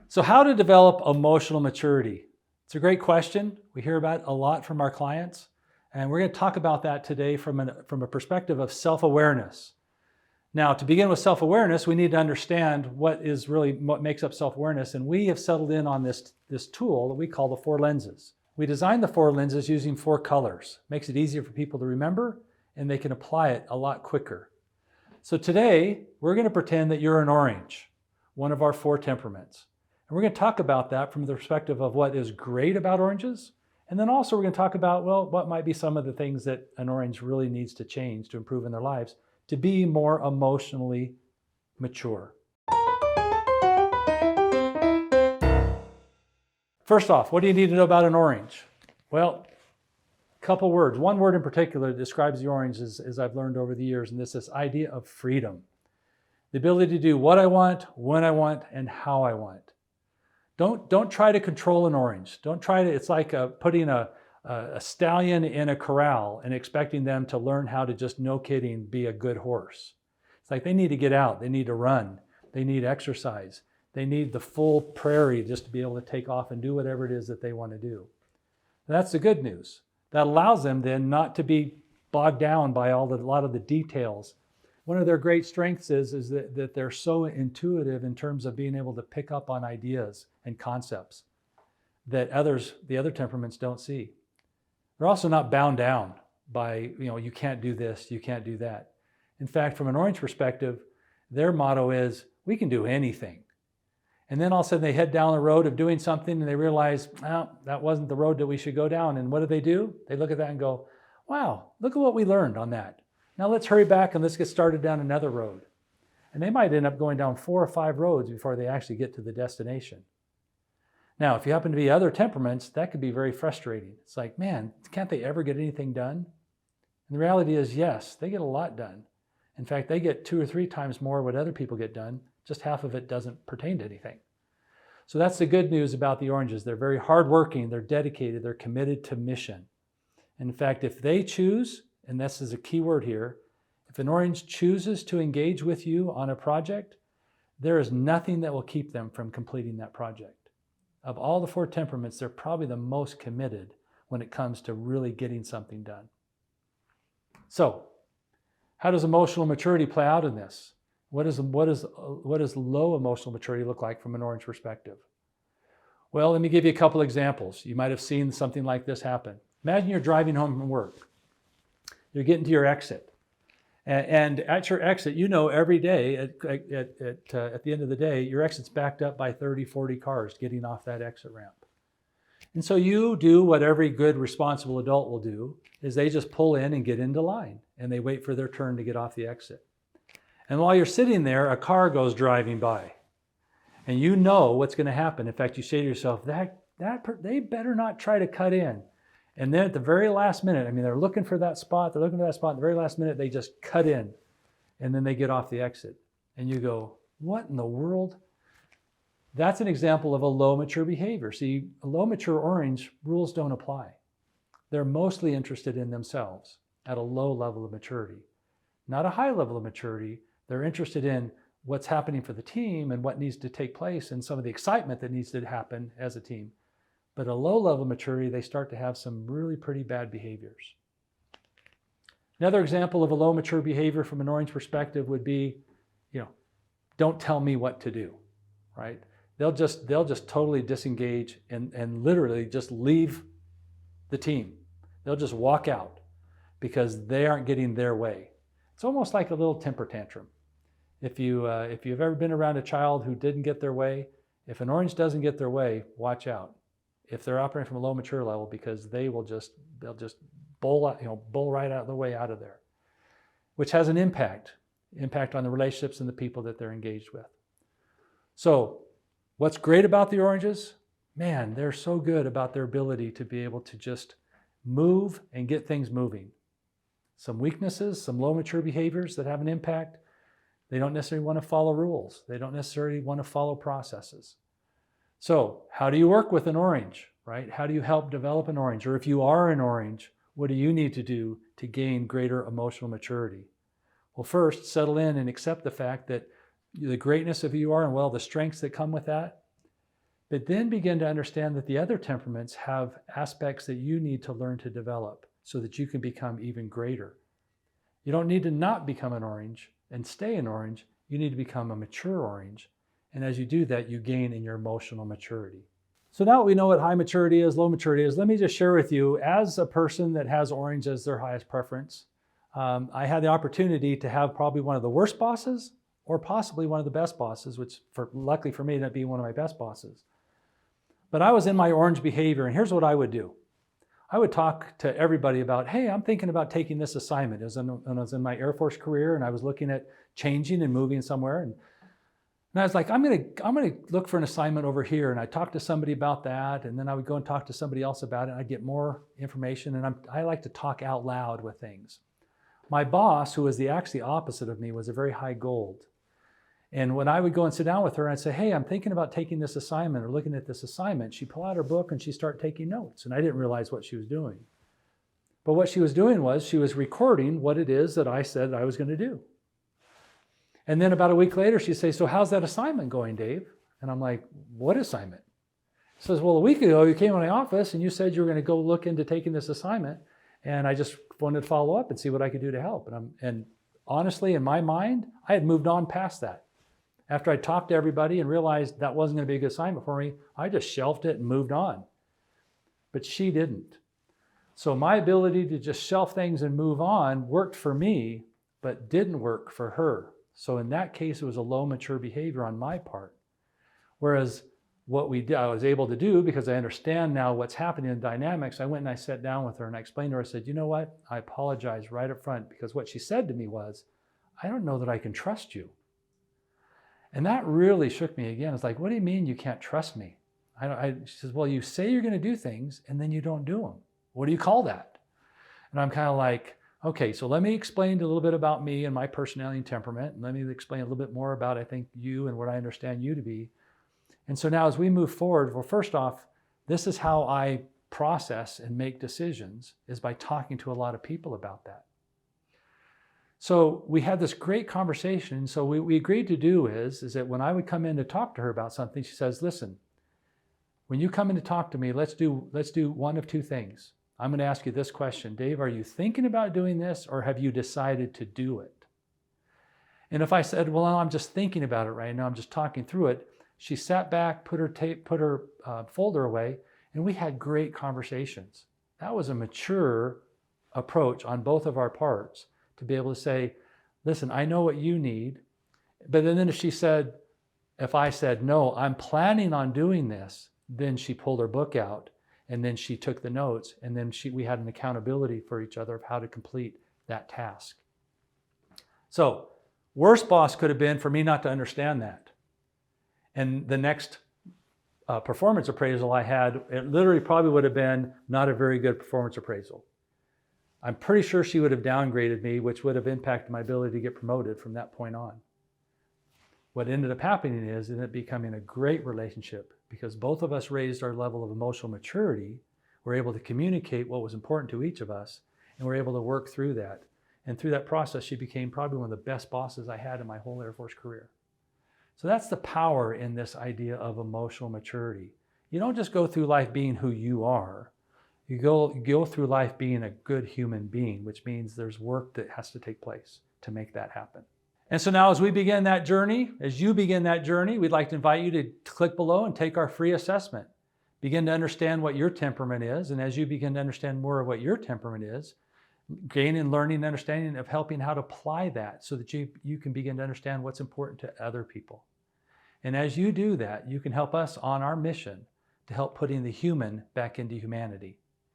So how to develop emotional maturity? It's a great question. We hear about it a lot from our clients, and we're going to talk about that today from a perspective of self-awareness. Now, to begin with self-awareness, we need to understand what makes up self-awareness, and we have settled in on this tool that we call the 4 lenses. We designed the 4 lenses using 4 colors. Makes it easier for people to remember, and they can apply it a lot quicker. So today, we're going to pretend that you're an orange, one of our 4 temperaments. And we're going to talk about that from the perspective of what is great about oranges. And then also we're going to talk about, well, what might be some of the things that an orange really needs to change to improve in their lives to be more emotionally mature. First off, what do you need to know about an orange? Well, a couple words. One word in particular that describes the orange as I've learned over the years, and this idea of freedom. The ability to do what I want, when I want, and how I want. Don't try to control an orange. It's like putting a stallion in a corral and expecting them to learn how to just, no kidding, be a good horse. It's like they need to get out, they need to run, they need exercise, they need the full prairie just to be able to take off and do whatever it is that they want to do. And that's the good news. That allows them then not to be bogged down by a lot of the details. One of their great strengths is that they're so intuitive in terms of being able to pick up on ideas and concepts that the other temperaments don't see. They're also not bound down by, you can't do this, you can't do that. In fact, from an orange perspective, their motto is, we can do anything. And then all of a sudden they head down the road of doing something and they realize, well, that wasn't the road that we should go down. And what do? They look at that and go, wow, look at what we learned on that. Now let's hurry back and let's get started down another road. And they might end up going down 4 or 5 roads before they actually get to the destination. Now, if you happen to be other temperaments, that could be very frustrating. It's like, man, can't they ever get anything done? And the reality is, yes, they get a lot done. In fact, they get 2 or 3 times more what other people get done. Just half of it doesn't pertain to anything. So that's the good news about the oranges. They're very hardworking, they're dedicated, they're committed to mission. In fact, if they choose, and this is a key word here, if an orange chooses to engage with you on a project, there is nothing that will keep them from completing that project. Of all the 4 temperaments, they're probably the most committed when it comes to really getting something done. So, how does emotional maturity play out in this? What does low emotional maturity look like from an orange perspective? Well, let me give you a couple examples. You might have seen something like this happen. Imagine you're driving home from work. You're getting to your exit. And at your exit, every day at the end of the day, your exit's backed up by 30, 40 cars getting off that exit ramp. And so you do what every good, responsible adult will do, is they just pull in and get into line, and they wait for their turn to get off the exit. And while you're sitting there, a car goes driving by. And you know what's going to happen. In fact, you say to yourself, they better not try to cut in. And then at the very last minute, they're looking for that spot, at the very last minute, they just cut in, and then they get off the exit. And you go, what in the world? That's an example of a low mature behavior. See, a low mature orange, rules don't apply. They're mostly interested in themselves at a low level of maturity. Not a high level of maturity. They're interested in what's happening for the team and what needs to take place and some of the excitement that needs to happen as a team. But at a low level of maturity, they start to have some really pretty bad behaviors. Another example of a low mature behavior from an orange perspective would be, don't tell me what to do, right? They'll just totally disengage and literally just leave the team. They'll just walk out because they aren't getting their way. It's almost like a little temper tantrum. If you've ever been around a child who didn't get their way, if an orange doesn't get their way, watch out. If they're operating from a low mature level, because they'll just bowl right out of the way out of there, which has an impact on the relationships and the people that they're engaged with. So what's great about the oranges? Man, they're so good about their ability to be able to just move and get things moving. Some weaknesses, some low mature behaviors that have an impact. They don't necessarily want to follow rules. They don't necessarily want to follow processes. So how do you work with an orange, right? How do you help develop an orange? Or if you are an orange, what do you need to do to gain greater emotional maturity? Well, first, settle in and accept the fact that the greatness of who you are and, well, the strengths that come with that, But then begin to understand that the other temperaments have aspects that you need to learn to develop so that you can become even greater. You don't need to not become an orange and stay an orange. You need to become a mature orange. And as you do that, you gain in your emotional maturity. So now that we know what high maturity is, low maturity is, let me just share with you, as a person that has orange as their highest preference, I had the opportunity to have probably one of the worst bosses or possibly one of the best bosses, which luckily for me, ended up being one of my best bosses. But I was in my orange behavior, and here's what I would do. I would talk to everybody about, hey, I'm thinking about taking this assignment. It was when I was in my Air Force career, and I was looking at changing and moving somewhere. And I was like, I'm gonna look for an assignment over here. And I talked to somebody about that, and then I would go and talk to somebody else about it, and I'd get more information. And I like to talk out loud with things. My boss, who was the actually opposite of me, was a very high gold. And when I would go and sit down with her and I'd say, hey, I'm thinking about taking this assignment or looking at this assignment, she'd pull out her book and she'd start taking notes. And I didn't realize what she was doing. But what she was doing was she was recording what it is that I said I was going to do. And then about a week later, she'd say, so how's that assignment going, Dave? And I'm like, what assignment? She says, well, a week ago, you came to my office and you said you were going to go look into taking this assignment. And I just wanted to follow up and see what I could do to help. And honestly, in my mind, I had moved on past that. After I talked to everybody and realized that wasn't going to be a good assignment for me, I just shelved it and moved on. But she didn't. So my ability to just shelf things and move on worked for me, but didn't work for her. So in that case, it was a low mature behavior on my part. Whereas what I was able to do, because I understand now what's happening in dynamics, I went and I sat down with her and I explained to her, I said, you know what? I apologize right up front, because what she said to me was, I don't know that I can trust you. And that really shook me again. It's like, what do you mean you can't trust me? She says, well, you say you're going to do things and then you don't do them. What do you call that? And I'm kind of like, okay, so let me explain a little bit about me and my personality and temperament. And let me explain a little bit more about, I think, you and what I understand you to be. And so now as we move forward, well, first off, this is how I process and make decisions, is by talking to a lot of people about that. So we had this great conversation. So what we agreed to do is that when I would come in to talk to her about something, she says, listen, when you come in to talk to me, let's do one of two things. I'm going to ask you this question. Dave, are you thinking about doing this, or have you decided to do it? And if I said, well, I'm just thinking about it right now, I'm just talking through it, she sat back, put her folder away, and we had great conversations. That was a mature approach on both of our parts, to be able to say, listen, I know what you need. But then if I said, no, I'm planning on doing this, then she pulled her book out and then she took the notes, and then we had an accountability for each other of how to complete that task. So worst boss could have been for me not to understand that. And the next performance appraisal I had, it literally probably would have been not a very good performance appraisal. I'm pretty sure she would have downgraded me, which would have impacted my ability to get promoted from that point on. What ended up happening is it ended up becoming a great relationship, because both of us raised our level of emotional maturity. We're able to communicate what was important to each of us, and we're able to work through that. And through that process, she became probably one of the best bosses I had in my whole Air Force career. So that's the power in this idea of emotional maturity. You don't just go through life being who you are. You go through life being a good human being, which means there's work that has to take place to make that happen. And so now as you begin that journey, we'd like to invite you to click below and take our free assessment. Begin to understand what your temperament is. And as you begin to understand more of what your temperament is, gain in learning and understanding of helping how to apply that so that you can begin to understand what's important to other people. And as you do that, you can help us on our mission to help putting the human back into humanity.